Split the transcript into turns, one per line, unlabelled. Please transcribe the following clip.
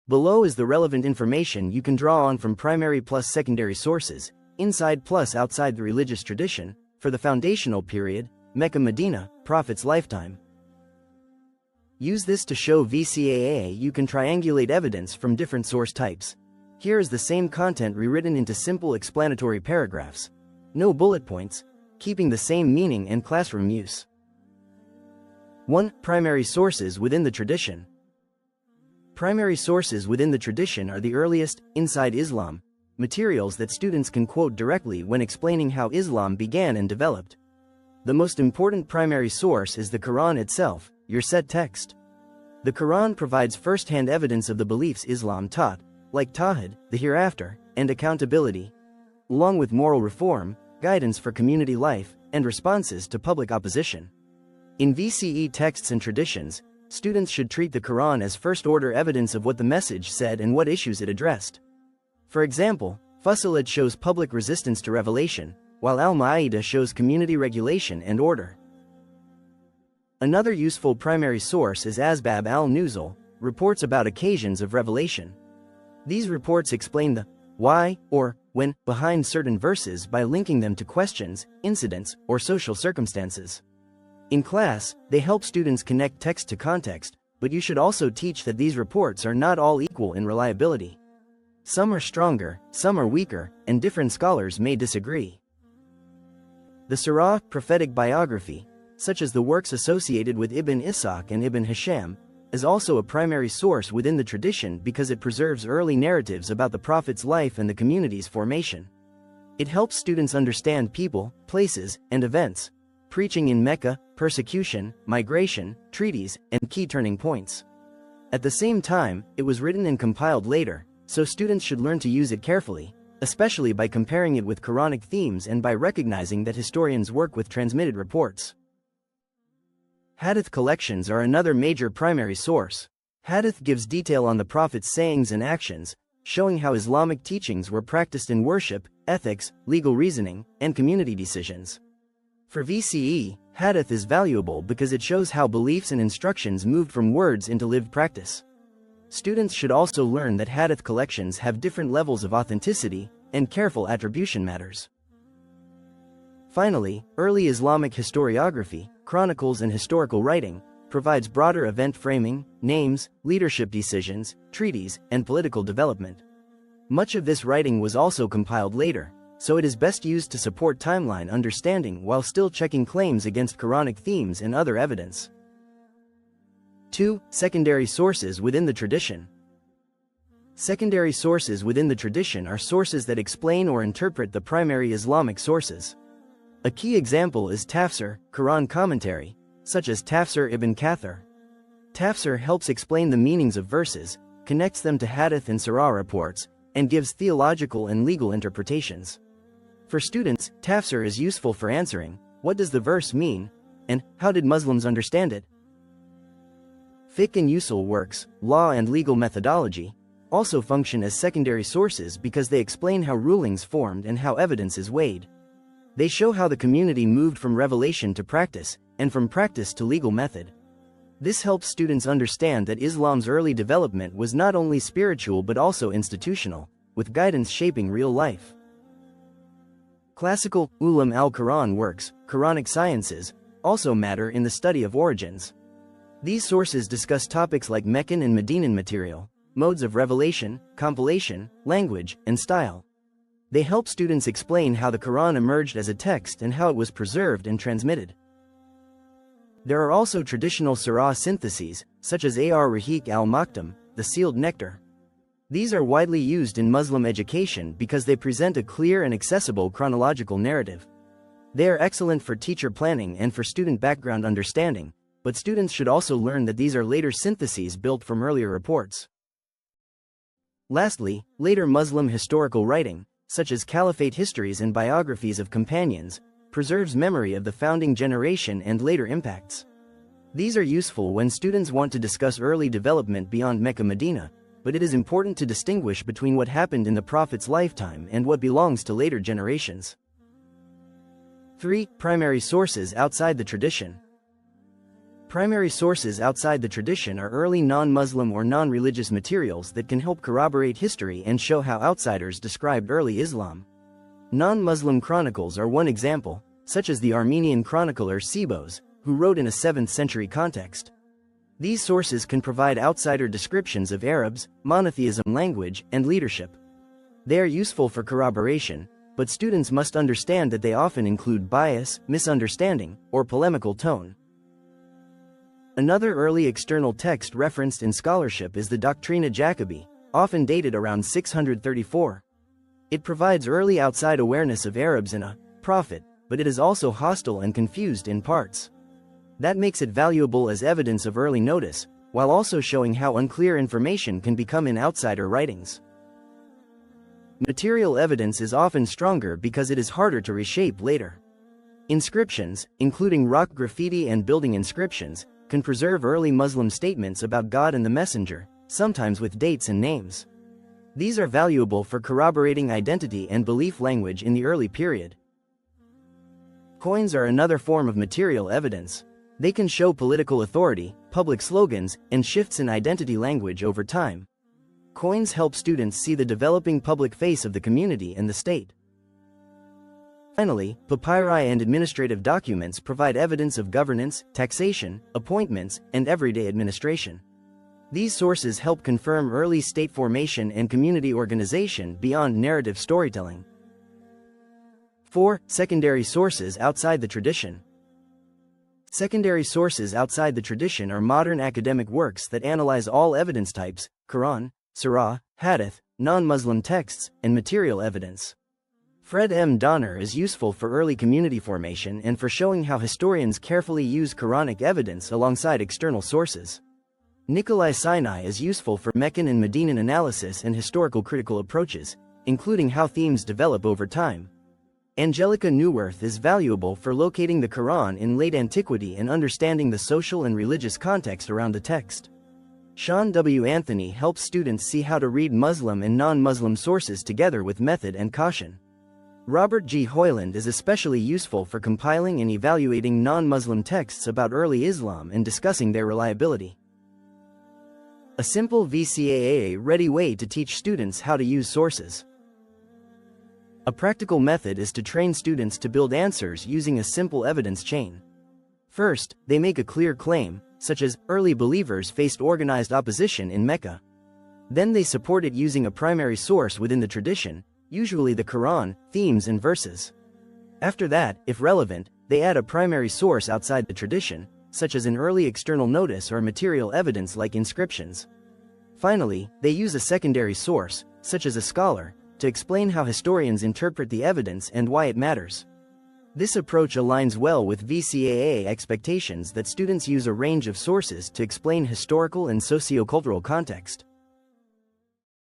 Below is the relevant information you can draw on from primary plus secondary sources, inside plus outside the religious tradition, for the foundational period, Mecca-Medina, Prophet's lifetime. Use this to show VCAA you can triangulate evidence from different source types. Here is the same content rewritten into simple explanatory paragraphs. No bullet points, keeping the same meaning and classroom use. 1. Primary sources within the tradition. Primary sources within the tradition are the earliest, inside Islam, materials that students can quote directly when explaining how Islam began and developed. The most important primary source is the Qur'an itself, your set text. The Qur'an provides first-hand evidence of the beliefs Islam taught, like Tawhid, the hereafter, and accountability, along with moral reform, guidance for community life, and responses to public opposition. In VCE Texts and Traditions, students should treat the Qur'an as first-order evidence of what the message said and what issues it addressed. For example, Fussilat shows public resistance to revelation, while Al-Ma'idah shows community regulation and order. Another useful primary source is Asbab al-Nuzul, reports about occasions of revelation. These reports explain the why or when behind certain verses by linking them to questions, incidents, or social circumstances. In class, they help students connect text to context, but you should also teach that these reports are not all equal in reliability. Some are stronger, some are weaker, and different scholars may disagree. The Surah, prophetic biography, such as the works associated with Ibn Ishaq and Ibn Hisham, is also a primary source within the tradition because it preserves early narratives about the Prophet's life and the community's formation. It helps students understand people, places, and events, preaching in Mecca, persecution, migration, treaties, and key turning points. At the same time, it was written and compiled later, so students should learn to use it carefully, especially by comparing it with Quranic themes and by recognizing that historians work with transmitted reports. Hadith collections are another major primary source. Hadith gives detail on the Prophet's sayings and actions, showing how Islamic teachings were practiced in worship, ethics, legal reasoning, and community decisions. For VCE, Hadith is valuable because it shows how beliefs and instructions moved from words into lived practice. Students should also learn that Hadith collections have different levels of authenticity, and careful attribution matters. Finally, early Islamic historiography, chronicles and historical writing, provides broader event framing, names, leadership decisions, treaties, and political development. Much of this writing was also compiled later, so it is best used to support timeline understanding while still checking claims against Quranic themes and other evidence. 2. Secondary sources within the tradition. Secondary sources within the tradition are sources that explain or interpret the primary Islamic sources. A key example is Tafsir, Quran commentary, such as Tafsir ibn Kathir. Tafsir helps explain the meanings of verses, connects them to Hadith and Surah reports, and gives theological and legal interpretations. For students, Tafsir is useful for answering, what does the verse mean, and how did Muslims understand it? Fiqh and usul works, law and legal methodology, also function as secondary sources because they explain how rulings formed and how evidence is weighed. They show how the community moved from revelation to practice, and from practice to legal method. This helps students understand that Islam's early development was not only spiritual but also institutional, with guidance shaping real life. Classical, Ulum al-Quran works, Quranic sciences, also matter in the study of origins. These sources discuss topics like Meccan and Medinan material, modes of revelation, compilation, language, and style. They help students explain how the Quran emerged as a text and how it was preserved and transmitted. There are also traditional surah syntheses, such as Ar-Rahiq al-Maktum, the sealed nectar. These are widely used in Muslim education because they present a clear and accessible chronological narrative. They are excellent for teacher planning and for student background understanding, but students should also learn that these are later syntheses built from earlier reports. Lastly, later Muslim historical writing, such as caliphate histories and biographies of companions, preserves memory of the founding generation and later impacts. These are useful when students want to discuss early development beyond Mecca-Medina, but it is important to distinguish between what happened in the Prophet's lifetime and what belongs to later generations. 3. Primary sources outside the tradition. Primary sources outside the tradition are early non-Muslim or non-religious materials that can help corroborate history and show how outsiders described early Islam. Non-Muslim chronicles are one example, such as the Armenian chronicler Sebos, who wrote in a 7th century context. These sources can provide outsider descriptions of Arabs, monotheism language, and leadership. They are useful for corroboration, but students must understand that they often include bias, misunderstanding, or polemical tone. Another early external text referenced in scholarship is the Doctrina Jacobi, often dated around 634. It provides early outside awareness of Arabs and a prophet, but it is also hostile and confused in parts. That makes it valuable as evidence of early notice, while also showing how unclear information can become in outsider writings. Material evidence is often stronger because it is harder to reshape later. Inscriptions, including rock graffiti and building inscriptions, can preserve early Muslim statements about God and the Messenger, sometimes with dates and names. These are valuable for corroborating identity and belief language in the early period. Coins are another form of material evidence. They can show political authority, public slogans, and shifts in identity language over time. Coins help students see the developing public face of the community and the state. Finally, papyri and administrative documents provide evidence of governance, taxation, appointments, and everyday administration. These sources help confirm early state formation and community organization beyond narrative storytelling. 4. Secondary sources outside the tradition. Secondary sources outside the tradition are modern academic works that analyze all evidence types: Qur'an, Surah, Hadith, non-Muslim texts, and material evidence. Fred M. Donner is useful for early community formation and for showing how historians carefully use Quranic evidence alongside external sources. Nikolai Sinai is useful for Meccan and Medinan analysis and historical critical approaches, including how themes develop over time. Angelica Neuwirth is valuable for locating the Quran in late antiquity and understanding the social and religious context around the text. Sean W. Anthony helps students see how to read Muslim and non-Muslim sources together with method and caution. Robert G. Hoyland is especially useful for compiling and evaluating non-Muslim texts about early Islam and discussing their reliability. A simple VCE-ready way to teach students how to use sources. A practical method is to train students to build answers using a simple evidence chain. First, they make a clear claim, such as, early believers faced organized opposition in Mecca. Then they support it using a primary source within the tradition, usually the Quran, themes and verses. After that, if relevant, they add a primary source outside the tradition, such as an early external notice or material evidence like inscriptions. Finally, they use a secondary source, such as a scholar, to explain how historians interpret the evidence and why it matters. This approach aligns well with VCE expectations that students use a range of sources to explain historical and socio-cultural context.